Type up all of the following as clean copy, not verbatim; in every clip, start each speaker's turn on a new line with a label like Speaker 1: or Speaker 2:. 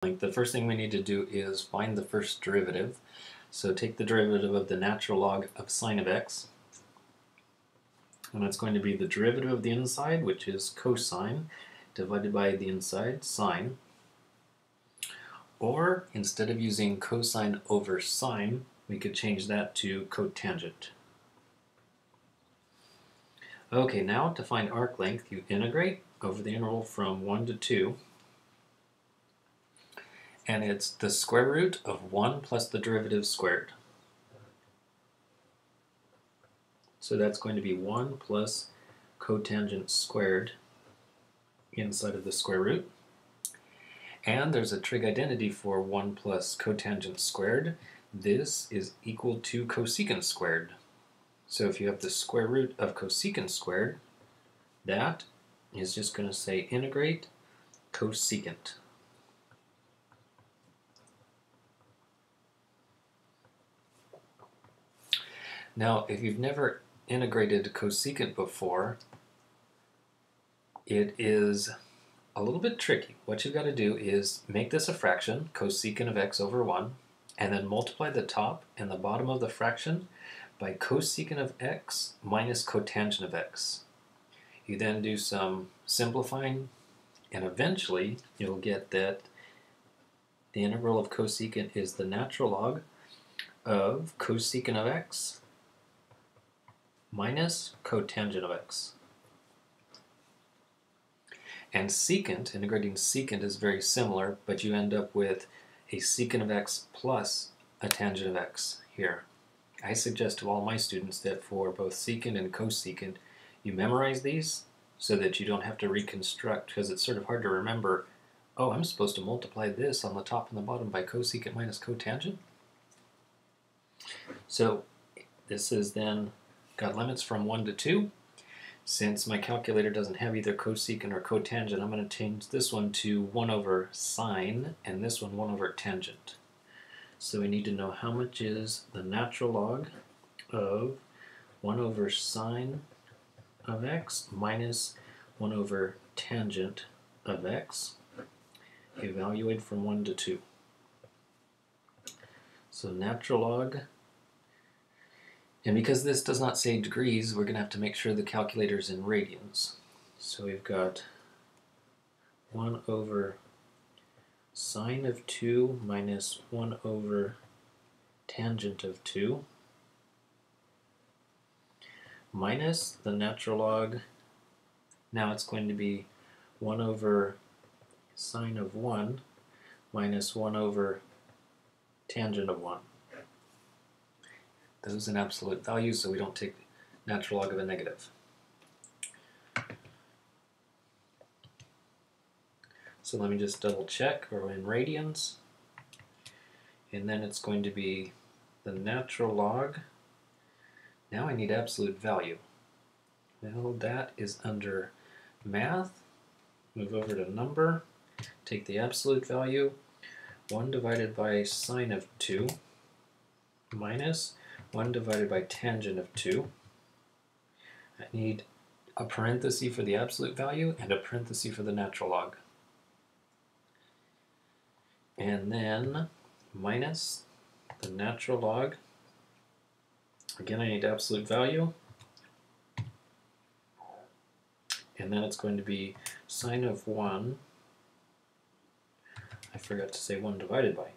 Speaker 1: The first thing we need to do is find the first derivative. So take the derivative of the natural log of sine of x, and that's going to be the derivative of the inside, which is cosine, divided by the inside, sine. Or instead of using cosine over sine, we could change that to cotangent. Okay, now to find arc length, you integrate over the interval from 1 to 2. And it's the square root of 1 plus the derivative squared. So that's going to be 1 plus cotangent squared inside of the square root. And there's a trig identity for 1 plus cotangent squared. This is equal to cosecant squared. So if you have the square root of cosecant squared, that is just going to say integrate cosecant. Now, if you've never integrated cosecant before, it is a little bit tricky. What you've got to do is make this a fraction, cosecant of x over 1, and then multiply the top and the bottom of the fraction by cosecant of x minus cotangent of x. You then do some simplifying, and eventually you'll get that the integral of cosecant is the natural log of cosecant of x minus cotangent of x. And secant, integrating secant is very similar, but you end up with a secant of x plus a tangent of x here. I suggest to all my students that for both secant and cosecant, you memorize these so that you don't have to reconstruct, because it's sort of hard to remember, oh, I'm supposed to multiply this on the top and the bottom by cosecant minus cotangent. So this is then got limits from 1 to 2. Since my calculator doesn't have either cosecant or cotangent, I'm going to change this one to 1 over sine, and this one 1 over tangent. So we need to know how much is the natural log of 1 over sine of x minus 1 over tangent of x, evaluate from 1 to 2. So natural log, and because this does not say degrees, we're going to have to make sure the calculator is in radians. So we've got 1 over sine of 2 minus 1 over tangent of 2 minus the natural log. Now it's going to be 1 over sine of 1 minus 1 over tangent of 1. Those in absolute values, so we don't take natural log of a negative. So let me just double check, we're in radians. And then it's going to be the natural log. Now I need absolute value. Now that is under math. Move over to number. Take the absolute value. 1 divided by sine of 2 minus 1 divided by tangent of 2. I need a parenthesis for the absolute value and a parenthesis for the natural log. And then minus the natural log. Again, I need absolute value. And then it's going to be sine of 1. I forgot to say 1 divided by.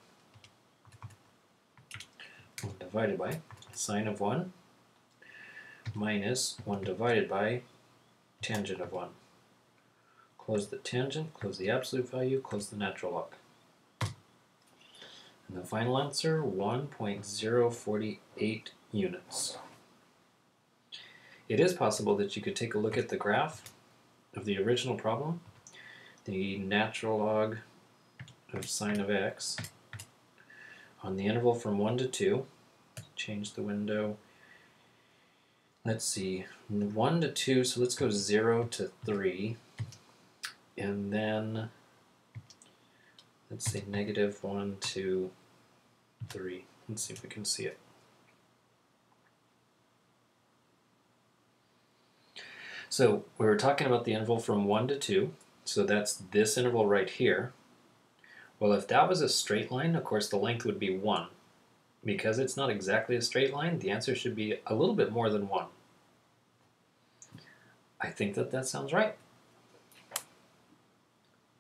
Speaker 1: 1 divided by sine of 1 minus 1 divided by tangent of 1. Close the tangent, close the absolute value, close the natural log. And the final answer, 1.048 units. It is possible that you could take a look at the graph of the original problem, the natural log of sine of x on the interval from 1 to 2. Change the window. Let's see, 1 to 2, so let's go 0 to 3. And then, let's say negative 1 to 3. Let's see if we can see it. So we were talking about the interval from 1 to 2, so that's this interval right here. Well, if that was a straight line, of course the length would be 1. Because it's not exactly a straight line, the answer should be a little bit more than 1. I think that sounds right.